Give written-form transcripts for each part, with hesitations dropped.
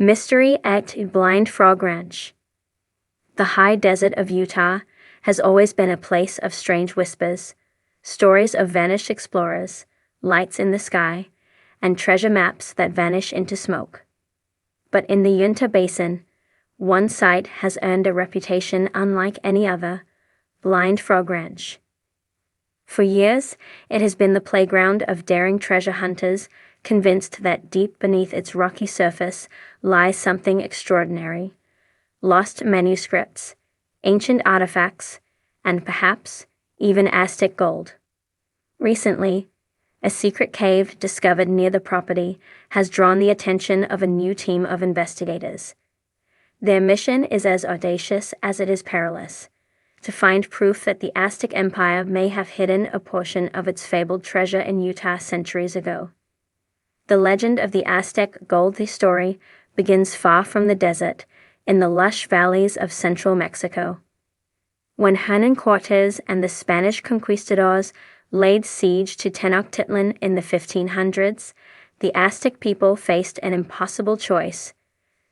Mystery at Blind Frog Ranch. The high desert of Utah has always been a place of strange whispers, stories of vanished explorers, lights in the sky, and treasure maps that vanish into smoke. But in the Uinta Basin, one site has earned a reputation unlike any other: Blind Frog Ranch. For years, it has been the playground of daring treasure hunters convinced that deep beneath its rocky surface lies something extraordinary: lost manuscripts, ancient artifacts, and perhaps even Aztec gold. Recently, a secret cave discovered near the property has drawn the attention of a new team of investigators. Their mission is as audacious as it is perilous: to find proof that the Aztec Empire may have hidden a portion of its fabled treasure in Utah centuries ago. The legend of the Aztec gold story begins far from the desert, in the lush valleys of central Mexico. When Hernan Cortes and the Spanish conquistadors laid siege to Tenochtitlan in the 1500s, the Aztec people faced an impossible choice: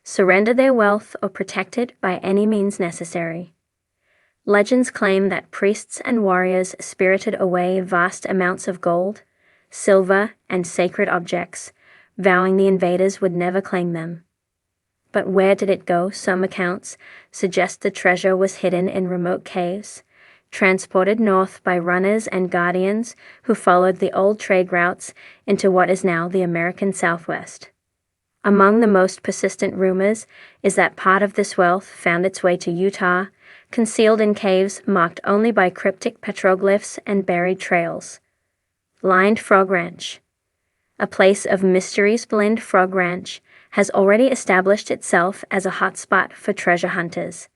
surrender their wealth or protect it by any means necessary. Legends claim that priests and warriors spirited away vast amounts of gold, silver, and sacred objects, vowing the invaders would never claim them. But where did it go? Some accounts suggest the treasure was hidden in remote caves, transported north by runners and guardians who followed the old trade routes into what is now the American Southwest. Among the most persistent rumors is that part of this wealth found its way to Utah, concealed in caves marked only by cryptic petroglyphs and buried trails. Blind Frog Ranch. A place of mysteries, Blind Frog Ranch has already established itself as a hotspot for treasure hunters.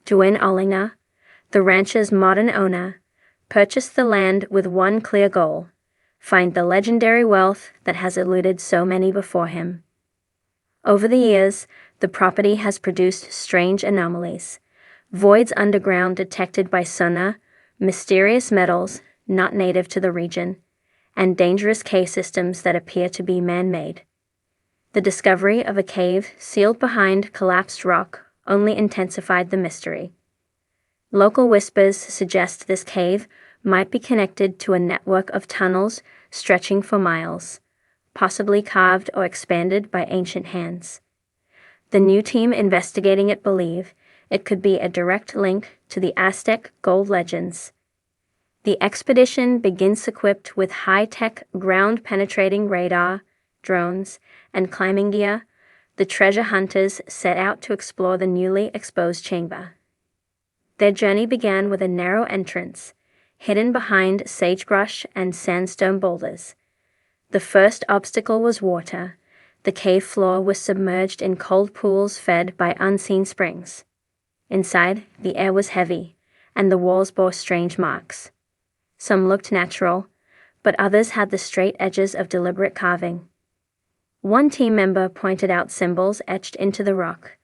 Duane Ollinger, the ranch's modern owner, purchased the land with one clear goal: find the legendary wealth that has eluded so many before him. Over the years, the property has produced strange anomalies: voids underground detected by sonar, mysterious metals not native to the region, and dangerous cave systems that appear to be man-made. The discovery of a cave sealed behind collapsed rock only intensified the mystery. Local whispers suggest this cave might be connected to a network of tunnels stretching for miles, possibly carved or expanded by ancient hands. The new team investigating it believe it could be a direct link to the Aztec gold legends. The expedition begins equipped with high-tech ground-penetrating radar, drones, and climbing gear. The treasure hunters set out to explore the newly exposed chamber. Their journey began with a narrow entrance, hidden behind sagebrush and sandstone boulders. The first obstacle was water. The cave floor was submerged in cold pools fed by unseen springs. Inside, the air was heavy, and the walls bore strange marks. Some looked natural, but others had the straight edges of deliberate carving. One team member pointed out symbols etched into the rock,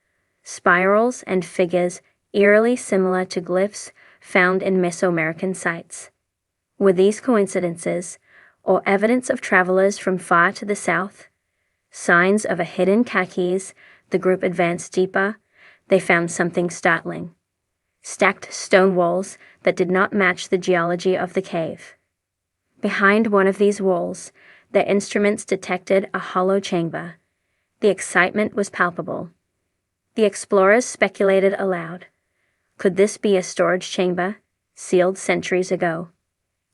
spirals and figures eerily similar to glyphs found in Mesoamerican sites. Were these coincidences, or evidence of travelers from far to the south? Signs of a hidden Kakis? The group advanced deeper. They found something startling: stacked stone walls that did not match the geology of the cave. Behind one of these walls, their instruments detected a hollow chamber. The excitement was palpable. The explorers speculated aloud: could this be a storage chamber, sealed centuries ago?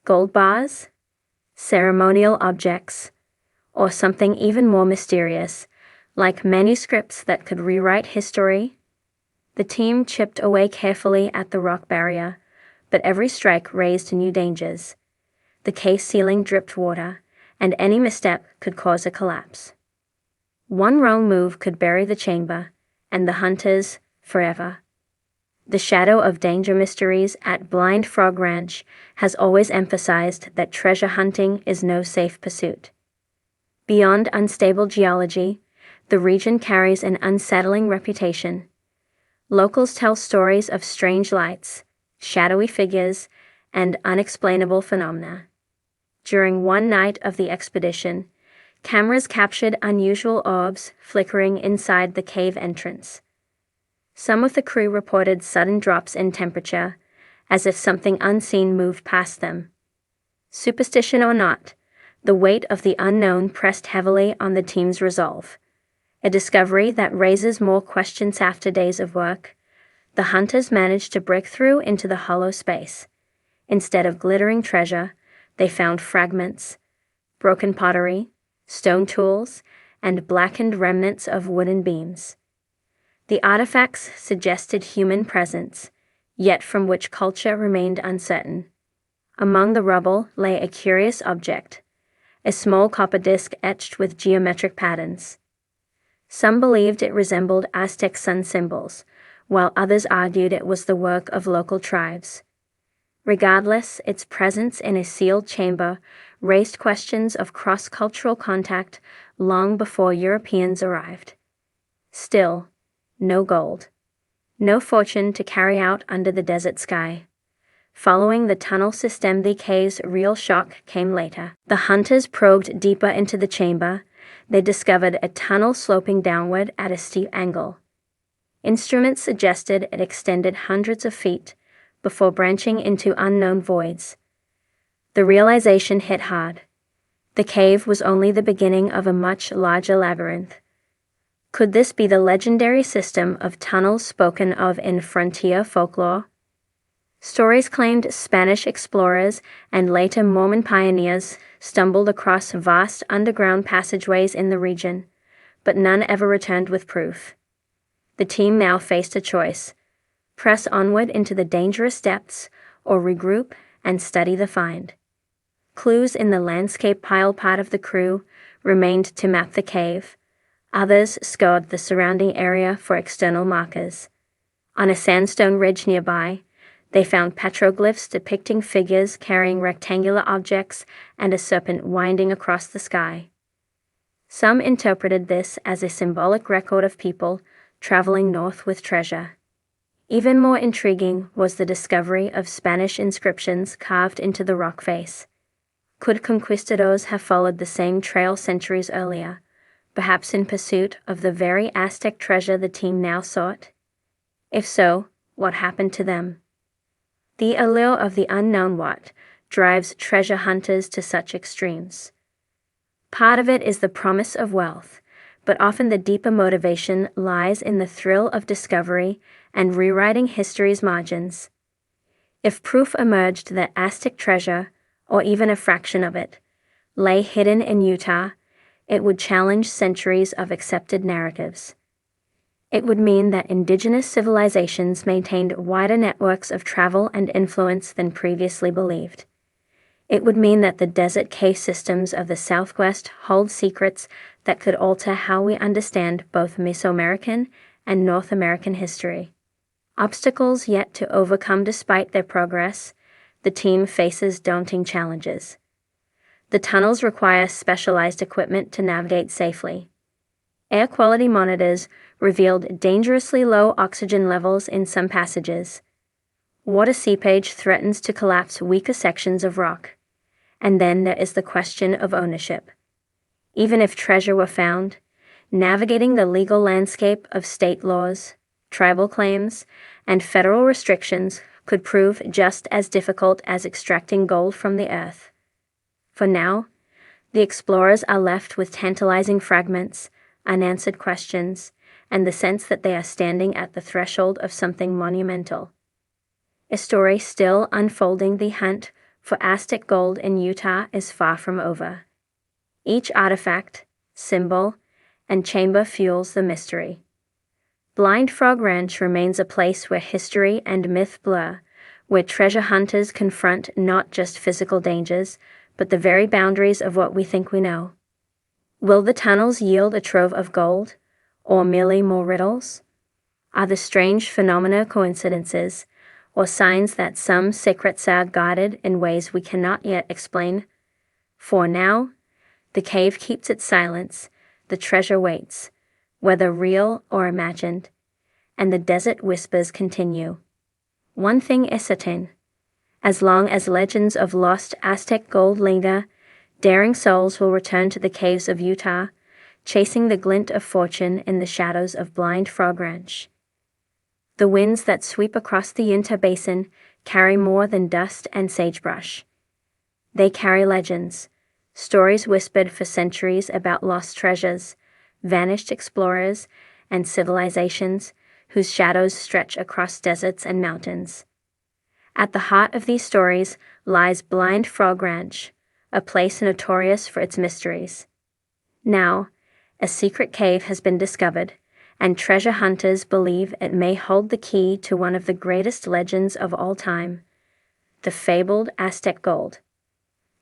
Gold bars? Ceremonial objects? Or something even more mysterious, like manuscripts that could rewrite history? The team chipped away carefully at the rock barrier, but every strike raised new dangers. The cave ceiling dripped water, and any misstep could cause a collapse. One wrong move could bury the chamber, and the hunters forever. The shadow of danger mysteries at Blind Frog Ranch has always emphasized that treasure hunting is no safe pursuit. Beyond unstable geology, the region carries an unsettling reputation. Locals tell stories of strange lights, shadowy figures, and unexplainable phenomena. During one night of the expedition, Cameras captured unusual orbs flickering inside the cave entrance. Some of the crew reported sudden drops in temperature, as if something unseen moved past them. Superstition or not, the weight of the unknown pressed heavily on the team's resolve. A discovery that raises more questions after days of work. The hunters managed to break through into the hollow space. Instead of glittering treasure, they found fragments, broken pottery, stone tools, and blackened remnants of wooden beams. The artifacts suggested human presence, yet from which culture remained uncertain. Among the rubble lay a curious object, a small copper disc etched with geometric patterns. Some believed it resembled Aztec sun symbols, while others argued it was the work of local tribes. Regardless, its presence in a sealed chamber raised questions of cross-cultural contact long before Europeans arrived. Still, no gold. No fortune to carry out under the desert sky. Following the tunnel system, the cave's real shock came later. The hunters probed deeper into the chamber. They discovered a tunnel sloping downward at a steep angle. Instruments suggested it extended hundreds of feet before branching into unknown voids. The realization hit hard. The cave was only the beginning of a much larger labyrinth. Could this be the legendary system of tunnels spoken of in frontier folklore? Stories claimed Spanish explorers and later Mormon pioneers stumbled across vast underground passageways in the region, but none ever returned with proof. The team now faced a choice: press onward into the dangerous depths or regroup and study the find. Clues in the landscape pile. Part of the crew remained to map the cave. Others scoured the surrounding area for external markers. On a sandstone ridge nearby, they found petroglyphs depicting figures carrying rectangular objects and a serpent winding across the sky. Some interpreted this as a symbolic record of people traveling north with treasure. Even more intriguing was the discovery of Spanish inscriptions carved into the rock face. Could conquistadors have followed the same trail centuries earlier, perhaps in pursuit of the very Aztec treasure the team now sought? If so, what happened to them? The allure of the unknown what drives treasure hunters to such extremes. Part of it is the promise of wealth, but often the deeper motivation lies in the thrill of discovery and rewriting history's margins. If proof emerged that Aztec treasure, or even a fraction of it, lay hidden in Utah, it would challenge centuries of accepted narratives. It would mean that indigenous civilizations maintained wider networks of travel and influence than previously believed. It would mean that the desert cave systems of the Southwest hold secrets that could alter how we understand both Mesoamerican and North American history. Obstacles yet to overcome. Despite their progress, the team faces daunting challenges. The tunnels require specialized equipment to navigate safely. Air quality monitors revealed dangerously low oxygen levels in some passages. Water seepage threatens to collapse weaker sections of rock. And then there is the question of ownership. Even if treasure were found, navigating the legal landscape of state laws, tribal claims, and federal restrictions could prove just as difficult as extracting gold from the earth. For now, the explorers are left with tantalizing fragments, unanswered questions, and the sense that they are standing at the threshold of something monumental. A story still unfolding. The hunt for Aztec gold in Utah is far from over. Each artifact, symbol, and chamber fuels the mystery. Blind Frog Ranch remains a place where history and myth blur, where treasure hunters confront not just physical dangers, but the very boundaries of what we think we know. Will the tunnels yield a trove of gold, or merely more riddles? Are the strange phenomena coincidences, or signs that some secrets are guarded in ways we cannot yet explain? For now, the cave keeps its silence, the treasure waits, whether real or imagined, and the desert whispers continue. One thing is certain: as long as legends of lost Aztec gold linger, Daring souls will return to the caves of Utah, chasing the glint of fortune in the shadows of Blind Frog Ranch. The winds that sweep across the Uinta Basin carry more than dust and sagebrush. They carry legends, stories whispered for centuries about lost treasures, vanished explorers, and civilizations whose shadows stretch across deserts and mountains. At the heart of these stories lies Blind Frog Ranch, a place notorious for its mysteries. Now, a secret cave has been discovered, and treasure hunters believe it may hold the key to one of the greatest legends of all time, the fabled Aztec gold.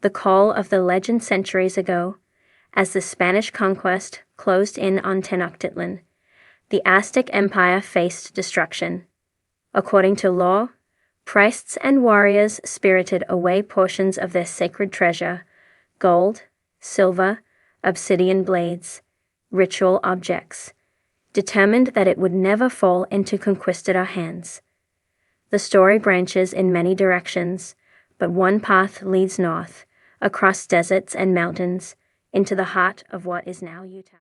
The call of the legend centuries ago, as the Spanish conquest closed in on Tenochtitlan, the Aztec Empire faced destruction. According to law, priests and warriors spirited away portions of their sacred treasure, gold, silver, obsidian blades, ritual objects, determined that it would never fall into conquistador hands. The story branches in many directions, but one path leads north, across deserts and mountains, into the heart of what is now Utah.